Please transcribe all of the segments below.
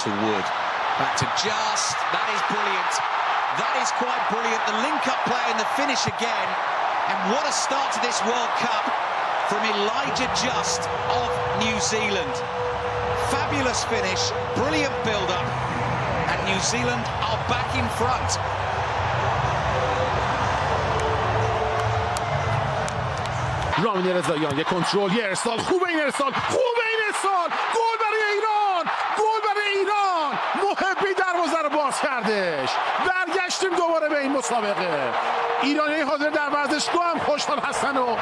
to Wood. Back to Just. That is brilliant. That is quite brilliant. The link-up play and the finish again. And what a start to this World Cup from Elijah Just of New Zealand. Fabulous finish, brilliant build-up, and New Zealand are back in front. رامین رضاییان یک کنترل، یه ارسال، خوبه این ارسال، خوبه این ارسال، گل برای ایران، گل برای ایران. محبی دروازه رو باز کردش. برگشتیم دوباره به این مسابقه. ایرانی حاضر در ورزشگاه هم خوشحال هستن و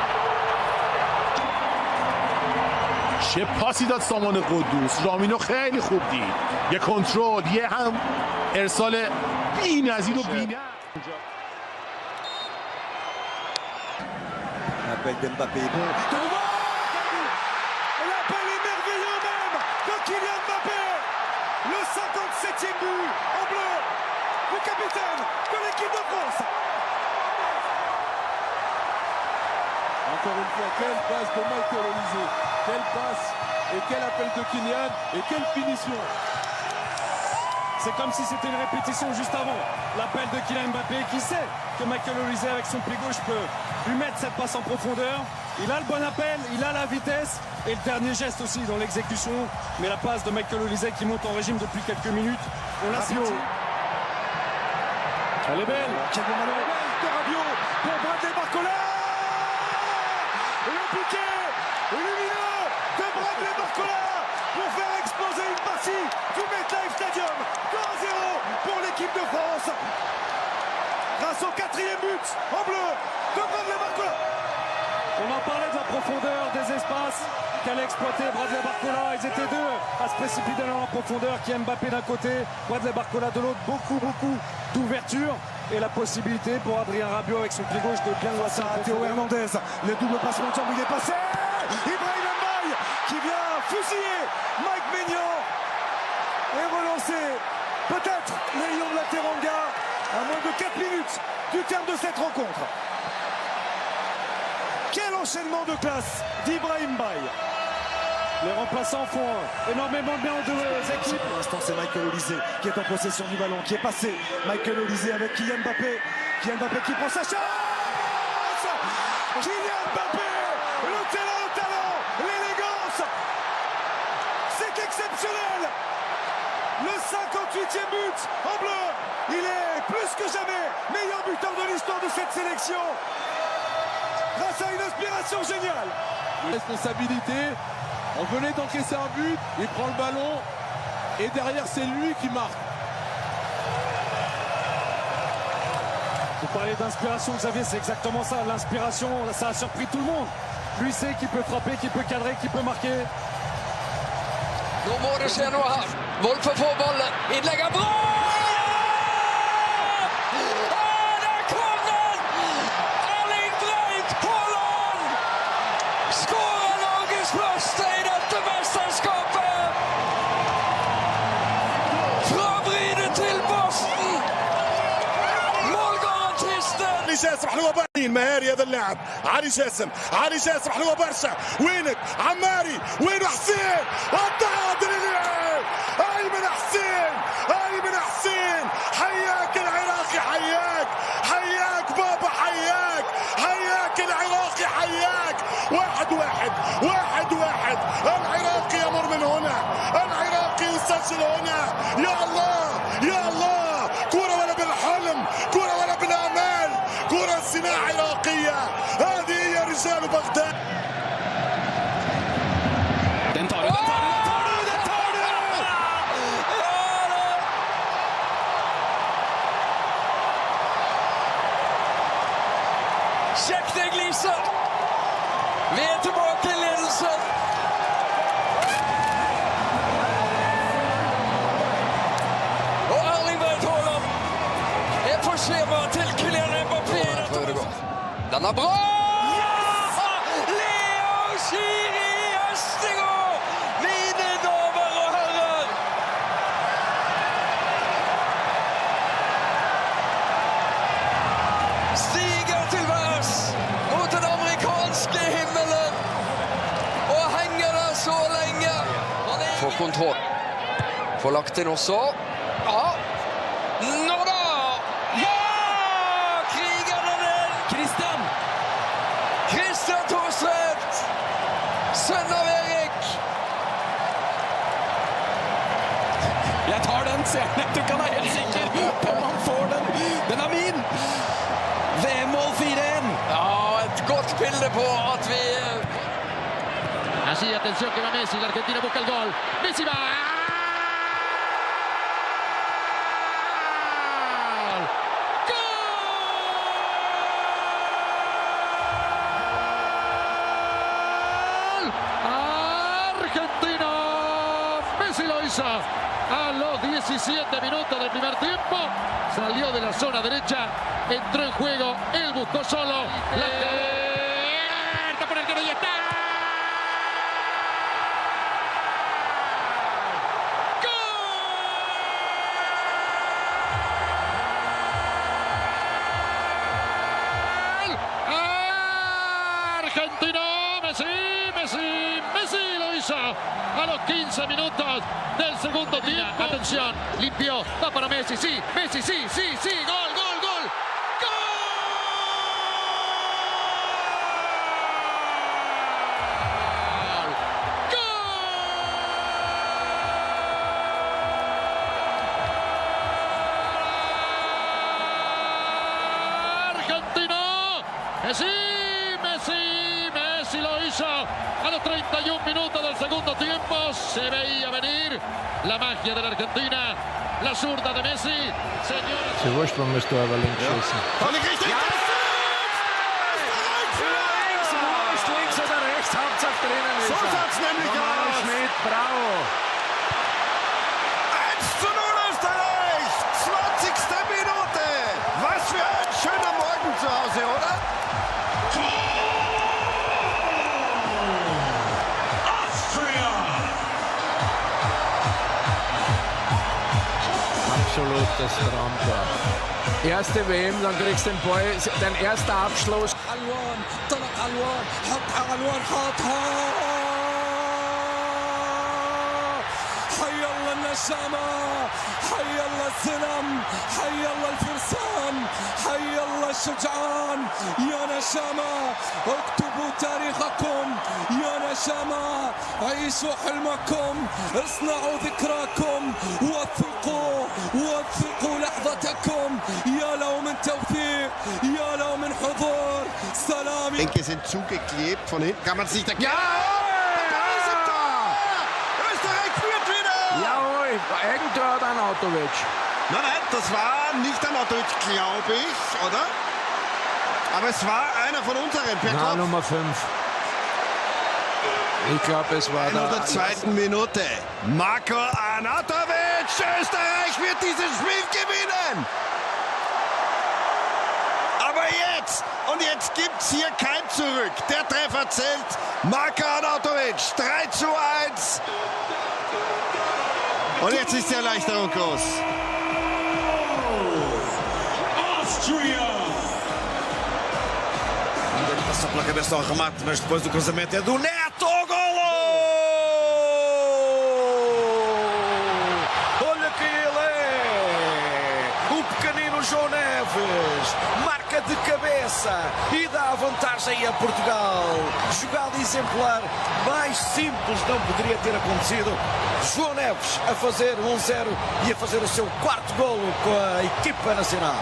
چه پاسی داد سامان قدوس. رامینو خیلی خوب دید. یه کنترل، یه هم ارسال بی‌نظیر و بی‌نظیر. L'appel d'Mbappé est bon. L'appel est merveilleux même de Kylian Mbappé. Le 57e but en bleu. Le capitaine de l'équipe de France. Encore une fois, quelle passe de Michael Olise. Quelle passe et quel appel de Kylian et quelle finition. C'est comme si c'était une répétition juste avant. L'appel de Kylian Mbappé qui sait que Michael Olise avec son pied gauche peut lui mettre cette passe en profondeur. Il a le bon appel, il a la vitesse et le dernier geste aussi dans l'exécution. Mais la passe de Michael Olise qui monte en régime depuis quelques minutes, on l'a senti. Elle est belle. Quel bon ballon de Rabiot pour Bradley Barcola. Et le piqué lumineux de Bradley Barcola pour faire exploser une partie du MetLife Stadium. 2-0 pour l'équipe de France. Grâce au 4e but en bleu de Bradley Barcola. On en parlait de la profondeur des espaces qu'allait exploiter Bradley Barcola. Ils étaient deux à se précipiter dans la profondeur, qui est Mbappé d'un côté, Bradley Barcola de l'autre. Beaucoup d'ouverture et la possibilité pour Adrien Rabiot avec son pied gauche de bien lancer à Théo Hernandez. Le double passement de jambe, il est passé. Ibrahim Mbaye qui vient fusiller Mike Maignan et relancer peut-être les Lions de la Teranga à moins de 4 minutes du terme de cette rencontre. Quel enchaînement de classe d'Ibrahim Mbaye. Les remplaçants font énormément de bien aux deux équipes. Pour l'instant, c'est Michael Olise qui est en possession du ballon, qui est passé. Michael Olise avec Kylian Mbappé. Kylian Mbappé qui prend sa chance. Kylian Mbappé, le talent, l'élégance. C'est exceptionnel. Le 58e but en bleu. Il est plus que jamais meilleur buteur de l'histoire de cette sélection. Grâce à une inspiration géniale. Responsabilité. On venait d'encaisser un but, il prend le ballon et derrière c'est lui qui marque. Vous parlez d'inspiration, Xavier, c'est exactement ça. L'inspiration, ça a surpris tout le monde. Lui sait qu'il peut frapper, qu'il peut cadrer, qu'il peut marquer. Nå må det skje noe her. Wolf får ballen. Innlegg er bra! Der kom den! Erling Braut Haaland! Skårer Norges første i dette mesterskapet! Fra Bryne til Boston! Målgarantisten! علي جاسم حلوه باين مهاري هذا اللاعب. علي جاسم حلوه برشا. وينك عماري؟ وين حسين؟ والتعادل اليوم. ايمن حسين حياك العراقي، حياك بابا، حياك العراقي، حياك. 1-1 العراقي يمر من هنا، العراقي يسجل هنا. يا الله كرة ولا بالحلم، كرة ولا بالامال، كرة صناعة عراقية. هذه هي رجال بغداد. Sjekk det gliser! Vi er tilbake i ledelsen! Og Erling Braut Haaland er på skjema til Kylian Mbappé. Den er bra! Ja! Leo Schiri Østegård! Mine damer og herrer! Stiger til værs mot den amerikanske himmelen og henger der så lenge. Han får kontroll. Får lagt inn også. Ja! Nå da! Ja! Krigerne den! Christian Thorstvedt! Sønn av Erik! Jeg tar den, sier han. Jeg tror ikke han er helt sikker på om han får den. Den er min! VM-mål 4-1. Ja, et godt bilde på at vi... Allí, atención que va Messi, la Argentina busca el gol. Messi va. ¡Gol! Argentina. Messi lo hizo. A los 17 minutos del primer tiempo salió de la zona derecha, entró en juego, él buscó solo. La por el que no está. Argentino, Messi lo hizo a los 15 minutos del segundo tiempo. Atención, limpió, va para Messi, sí, gol. Argentino, Messi lo hizo a los 31 minutos del segundo tiempo. Se veía venir la magia de la Argentina, la zurda de Messi. Señores. Ist ja wurscht, man müsste aber links schießen. Völlig richtig. Links oder rechts, Hauptsache drinnen ist So schaut's nämlich aus. Schmidt, bravo. 1:0 Österreich. 20. Minute. Was für ein schöner Morgen zu Hause, oder? Absolutes Traumtor. Erste WM, dann kriegst du den Ball, dein erster Abschluss. علوان طلع علوان حطها علوان حاطها حي الله النشامة حي الله الزلم حي الله الفرسان حي الله الشجعان يا نشامة اكتبوا تاريخكم يا نشامة عيشوا حلمكم اصنعوا ذكراكم وثقوا لحظتكم يا لو من توفيق يا لو من حضور سلام. Denke sind zugeklebt, von hinten kann man sich da... Ja! Österreich führt wieder! Jawohl, Eigentor hat Arnautovic. Nein, das war nicht Arnautovic, glaube ich, oder? Aber es war einer von unseren, per Na, Kopf. Nummer 5. Ich glaube, es war In der zweiten Minute. Marko Arnautovic! Österreich wird dieses Spiel gewinnen! Aber jetzt! Und jetzt gibt's hier kein Zurück. Der Treffer zählt. Marko Arnautovic, 3:1. Und jetzt ist die Erleichterung groß. Passou pela cabeça ao remate, mas depois do cruzamento é do Neto. Golo! Olha quem ele é! O pequenino João Neves marca de cabeça e dá a vantagem a Portugal. Jogada exemplar, mais simples não poderia ter acontecido. João Neves a fazer 1-0 e a fazer o seu quarto golo com a equipa nacional.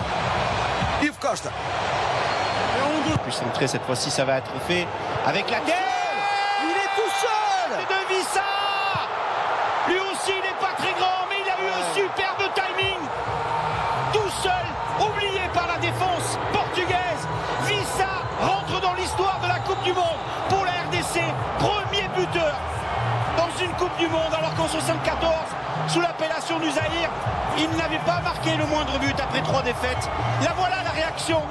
Ivo Costa. Puis centré, cette fois-ci ça va être fait avec la tête. Il est tout seul de Wissa. Lui aussi il n'est pas très grand mais il a eu un superbe timing. Tout seul, oublié par la défense portugaise. Wissa rentre dans l'histoire de la Coupe du Monde pour la RDC. Premier buteur dans une Coupe du Monde alors qu'en 74, sous l'appellation du Zaïre, il n'avait pas marqué le moindre but après 3 défaites. Là voilà la réaction.